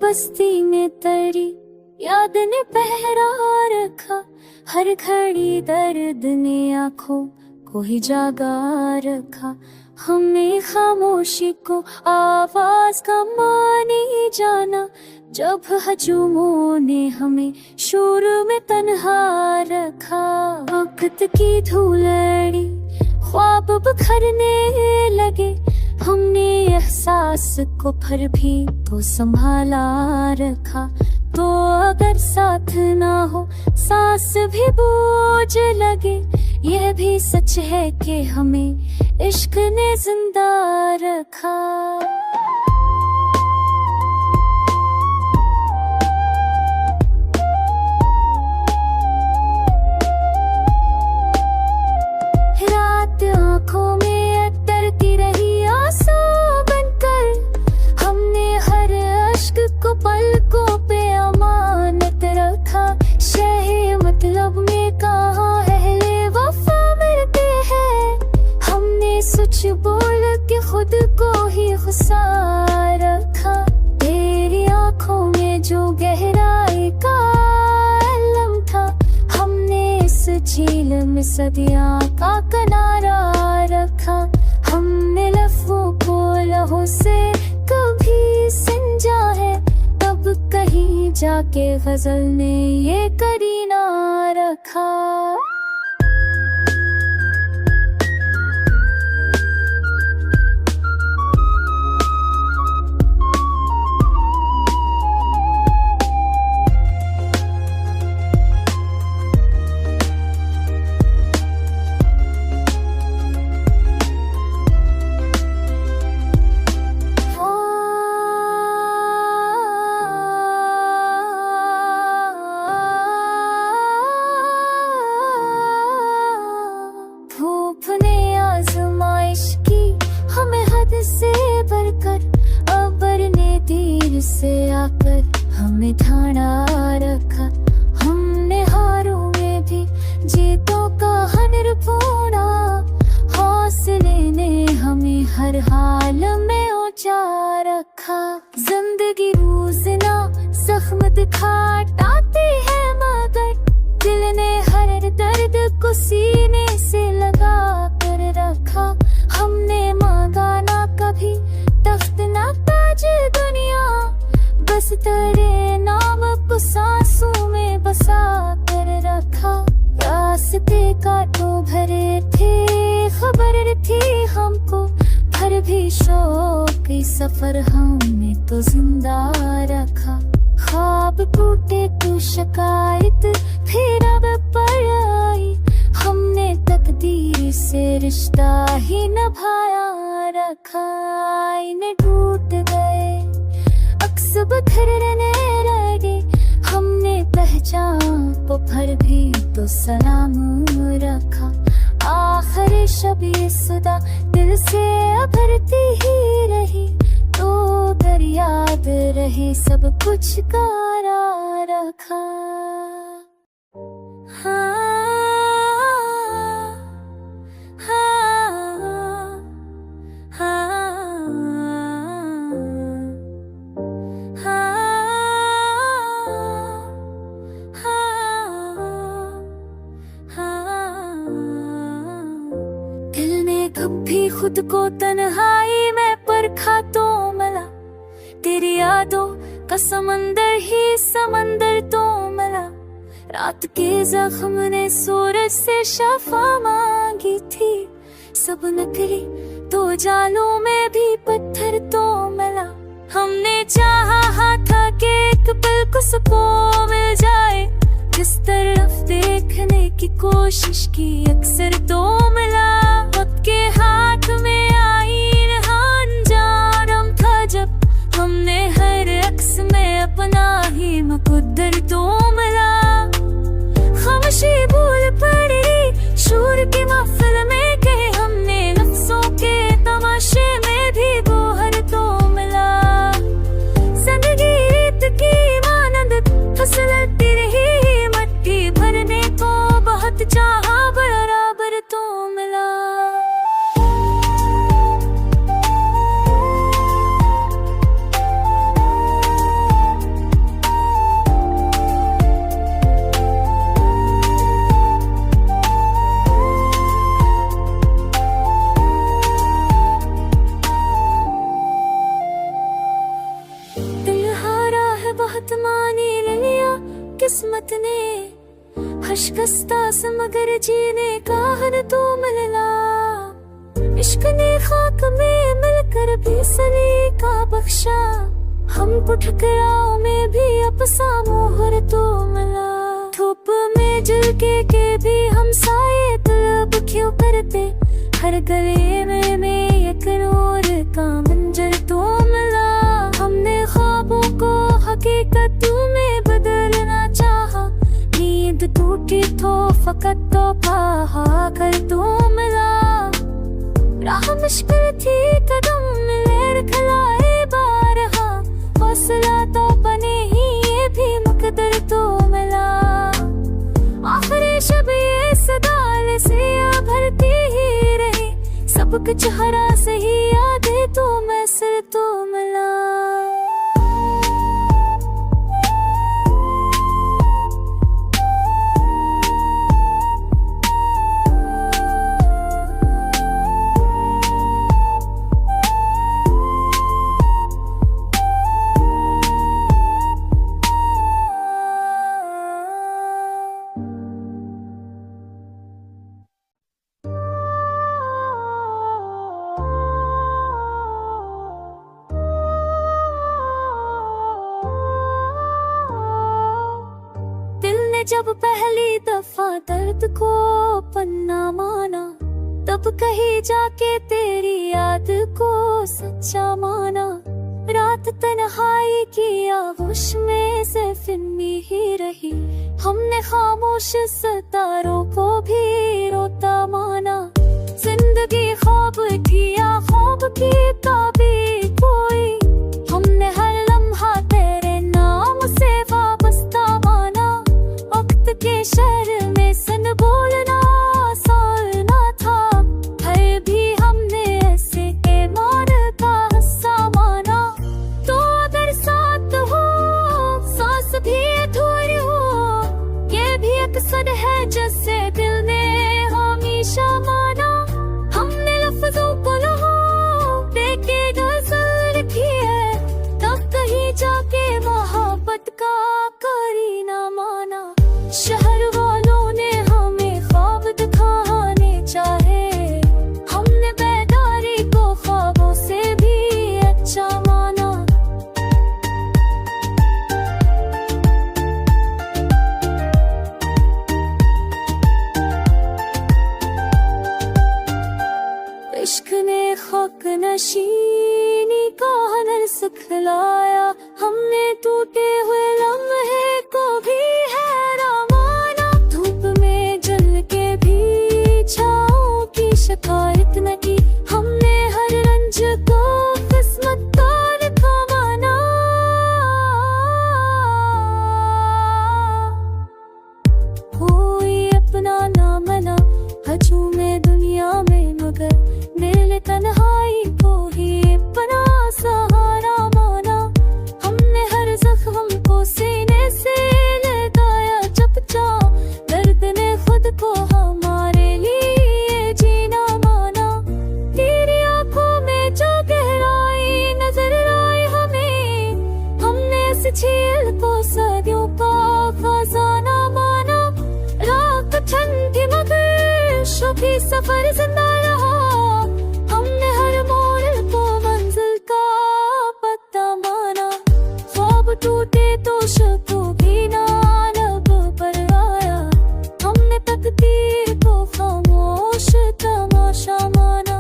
बस्ती में तरी याद ने पहरा रखा, हर घड़ी दर्द ने आंखों को ही जागा रखा। हमने खामोशी को आवाज का माने जाना, जब हजूमों ने हमें शोर में तन्हा रखा। वक्त की धूलड़ी ख्वाब बिखरने लगे, हमने एहसास को फिर भी तो संभाला रखा। तो अगर साथ ना हो सांस भी बोझ लगे, यह भी सच है कि हमें इश्क ने जिंदा रखा। रात आंखों में अतरती रही आंसू बनकर, हमने हर अश्क को पलकों पे अमानत रखा। शह मतलब में कहाँ अहले वफा मिलते हैं, हमने सच बोल के खुद को ही खुसा रखा। तेरी आंखों में जो गहराई का अलम था, हमने इस झील में सदियां का किनारा रखा। हमने लफ्जों को लहू से कभी संजा है, तब कहीं जाके गजल ने ये करीना रखा। से बढ़कर अबर ने तीर से आकर हमें ठाना रखा। हमने हारों में भी जीतों का हनर पूरा, हौसले ने हमें हर हाल में ऊंचा रखा। जिंदगी रोज़ना जख्म दिखाती है, मगर दिल ने हर दर्द को सीने से लगा कर रखा। हमने मांगा ना कभी तख्त ना ताज दुनिया, बस तेरे नाम को सांसों में बसा कर रखा। रास्ते कांटों भरे थे, खबर थी हमको, फिर भी शौक सफर हमने तो जिंदा रखा। ख्वाब टूटे तो शिकायत फिर अब पर आई, हमने तकदीर से रिश्ता ही निभाया रखा। आईने टूट गए, अक्स बिखरने लगे, हमने पहचान को फिर भी तो सलाम रखा। आखिर शबीर सुदा दिल से अभरती ही रही, तो अगर याद रहे सब कुछ कारा रखा। कभी खुद को तन्हाई में परखा तो मिला, तेरी यादों का समंदर ही समंदर तो मिला। रात के जख्म ने सूरज से शफा मांगी थी, सब नकली तो जालों में भी पत्थर तो मिला। हमने चाहा था कि एक पल को सुकून मिल जाए, किस तरफ देखने की कोशिश की अक्सर तो मिला। वक्त के हाथ में आईन अंजाम था, जब हमने हर अक्स में अपना ही मुकद्दर तो मिला। खामोशी भूल पड़ी शोर की महफिल में, कहे हमने लफ्जों के तमाशे में भी बोहर तो मिला। जिंदगी रेत की मानंद फिसलती रही, मट्टी भरने को बहुत चाहा, बराबर तो मिला। ने हशकस्ता से मगर जीने का हर तो मिलना। इश्क ने खाक में मिलकर भी सलीका बख्शा, हमको ठुकराओं में भी अपसा मोहर तो मिला। धूप में जल के भी हम साये तलब क्यों करते, हर गले में एक नूर का मंजर तो मिला। हमने ख्वाबों को हकीकत में बदलना चाहा, नींद टूटी तो फकत तो पहा कर तो मिला। राह मुश्किल थी कदम मिले खिलाए बारहा, हौसला तो बने ही ये भी मुकद्दर तो मिला। आखिरी शब ये सदाल से भरती ही रही, सब कुछ हरा सही यादें तो मैसर तो मिला। जब पहली दफा दर्द को पन्ना माना, तब कहीं जाके तेरी याद को सच्चा माना। रात तन्हाई की आगोश में से फिल्मी ही रही, हमने खामोश सितारों को भी रोता माना। जिंदगी ख्वाब थी या ख्वाब की ताबीर कोई, हमने हर लम्हा तेरे नाम से वाबस्ता माना। वक्त के शहर में सन बोलना आसान ना था, फिर भी हमने ऐसे ईमान का हिस्सा माना। तो अगर साथ हो सांस भी अधूरी हो, ये भी अक्सर है जैसे दिल ने हमेशा माना। हमने लफ्जों को लहो देके गज़ल लिखी है, तब कहीं जाके मोहब्बत का करीना माना। शहर वालों ने हमें ख्वाब दिखाने चाहे, हमने बेदारी को ख्वाबों से भी अच्छा माना। इश्क ने खाक नशीनी का हुनर सिखलाया, हमने टूटे हुए लम्हे को भी हैरान माना। धूप में जल के भी छाँव की शिकायत न की, हमने हर रंज को किस्मत का लिखा माना। कोई अपना ना मना हजूमे दुनिया में, मगर दिल तन्हाई को ही अपना सहारा माना। हमने हर जख्म को सीने से लगाया चपचा, दर्द ने खुद को हमारे लिए जीना माना। तेरी आंखों में जो गहराई नजर आई हमें, हमने इस झील को सदियों का खजाना माना। रात ठंडी मगर शुभी सफर जिंदा रहा, हमने हर मोड़ को मंजिल का पता माना। ख्वाब टूटे तो शको भी ना लब पर आया, हमने तकदीर को खामोश तमाशा माना।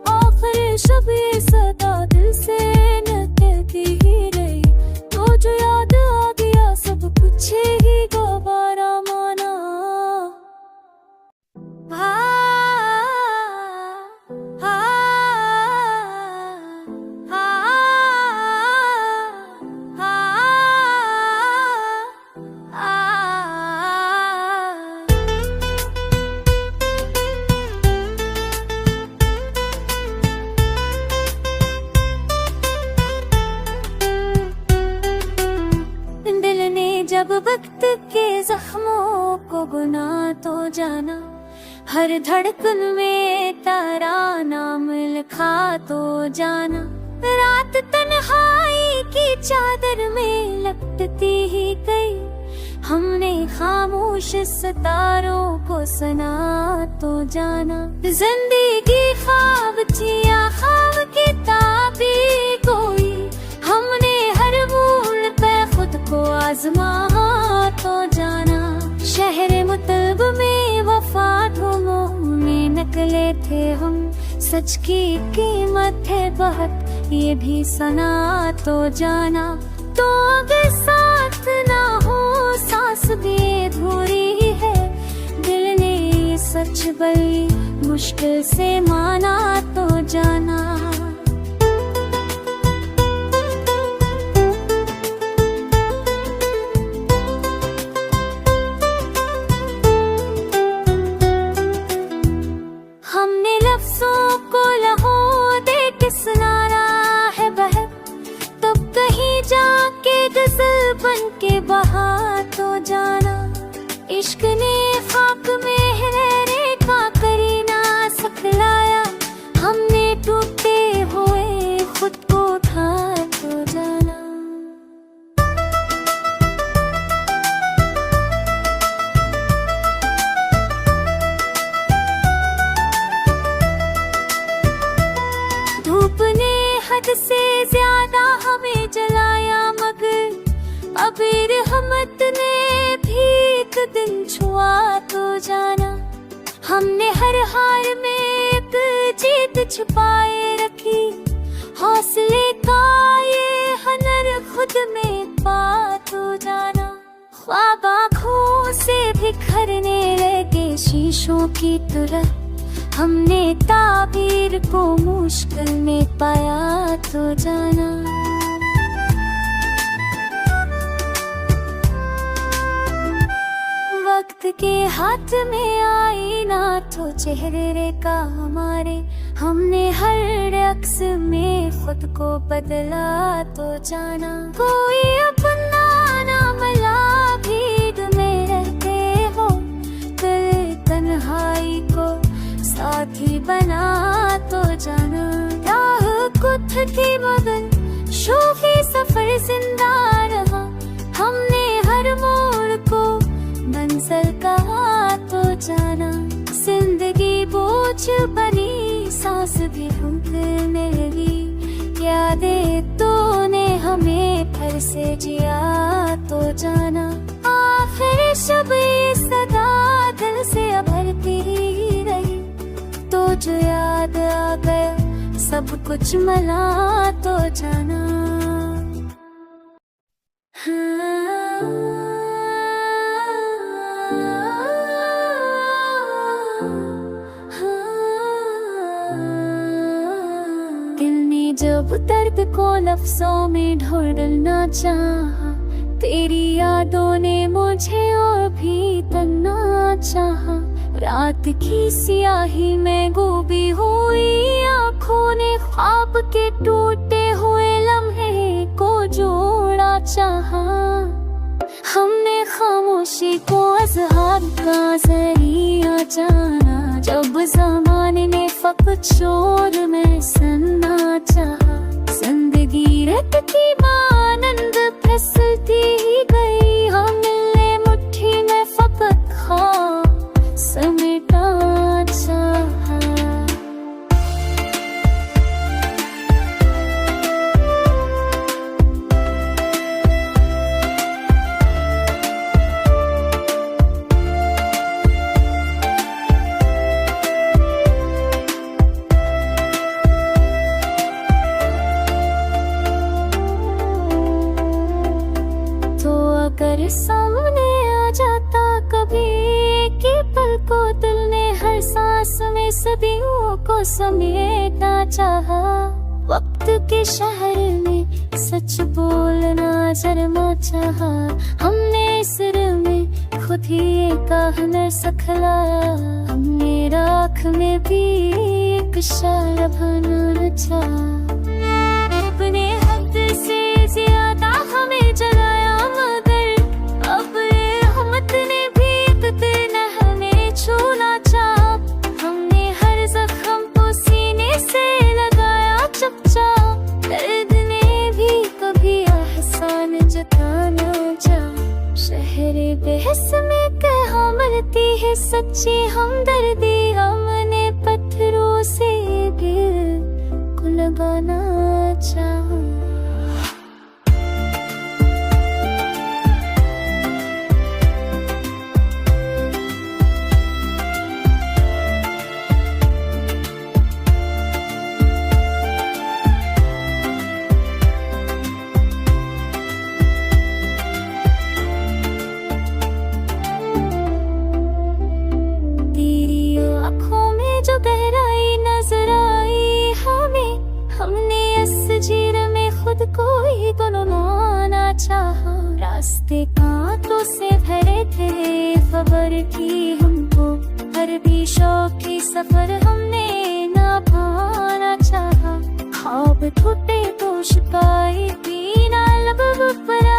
आखिर शब ये सदा दिल से निकलती ही रही, तो जो याद आ गया सब कुछ ही दोबारा माना। जब वक्त के जख्मों को गुना तो जाना, हर धड़कन में तारा नाम लिखा तो जाना। रात तन्हाई की चादर में लपटती ही गई, हमने खामोश सितारों को सुना तो जाना। जिंदगी ख्वाब थी या ख्वाब की ताबीर कोई, हमने हर मोड़ पे खुद को आजमा तो जाना। शहर मुतलब में वफा धूमों में निकले थे हम, सच की कीमत है बहुत ये भी सना तो जाना। तो अगर साथ ना हो सांस भी अधूरी है, दिल ने ये सच बड़ी मुश्किल से माना तो जाना। हमने लफ्जों को लहों दे के सुनाना है बहर, तब कहीं जाके गजल बन के बहा तो जाना। इश्क ने खाक में लहरे का करीना सिखलाया, हमने टूटे हुए खुद को उठा तो जाना। धूप ने हद से ज्यादा हमें जलाया, मगर अब रहमत ने भी एक दिन छुआ तो जाना। हमने हर हार में एक जीत छुपाए रखी, हौसले का ये हुनर खुद में पा तो जाना। ख्वाब आँखों से बिखरने लगे शीशों की तरह, हमने ताबीर को मुश्किल में पाया तो जाना। वक्त के हाथ में आईना तो चेहरे का हमारे, हमने हर अक्स में खुद को बदला तो जाना। कोई अपना ना मिला भीड़ में रहते हो, दिल तन्हाई को साथी बना तो जाना। राह कुछ थी मगर शोखी सफर जिंदा रहा, हमने हर मोड़ को मंजिल कहा तो जाना। जिंदगी बोझ बनी, सांस भी रुकने लगी, यादें तो ने हमें फिर से जिया तो जाना। आखिर शब ये सदा दिल से भरती ही रही, तो जो याद आ गया सब कुछ मिला तो जाना। दिल ने जब दर्द को लफ्जों में ढूंढना चाहा, तेरी यादों ने मुझे और भी तन्ना चाहा। रात की सियाही में डूबी हुई आँखों ने ख्वाब के टूटे हुए लम्हे को जोड़ा चाहा। हमने खामोशी को अज़हार का जरिया जाना, जब ज़माने ने फकत शोर में सुनना चाहा। जिंदगी रत की मानंद फिसलती गई, हमने मुट्ठी में फकत ख्वाब समेटा चाहा। अगर सामने आ जाता कभी कि पल को, दिल ने हर सांस में सदियों को समेटना चाहा। वक्त के शहर में सच बोलना शर्मा चाहा, हमने सिर में खुद ही एक हुनर सिखलाया। हमने राख में भी एक शायर बनना चाहा। अपने हद से ज्यादा हमें जलाया, मगर अब रहमत ने भी एक दिन हमें छूना चाहा। हमने हर जख्म को सीने से लगाया चुपचाप, दर्द ने भी कभी एहसान जताना चाहा। शहर करती है सच्ची हमदर्दी, हमने पत्थरों से दिल को लगाना चाहा। जो गहराई नजर आई हमें, हमने इस जीर में खुद को ही गुनगुनाना चाहा। रास्ते कांटों से भरे थे, खबर की हमको हर भी शौकी सफर हमने ना पाना चाहा। ख्वाब टूटे तो शिकायत भी ना लब पर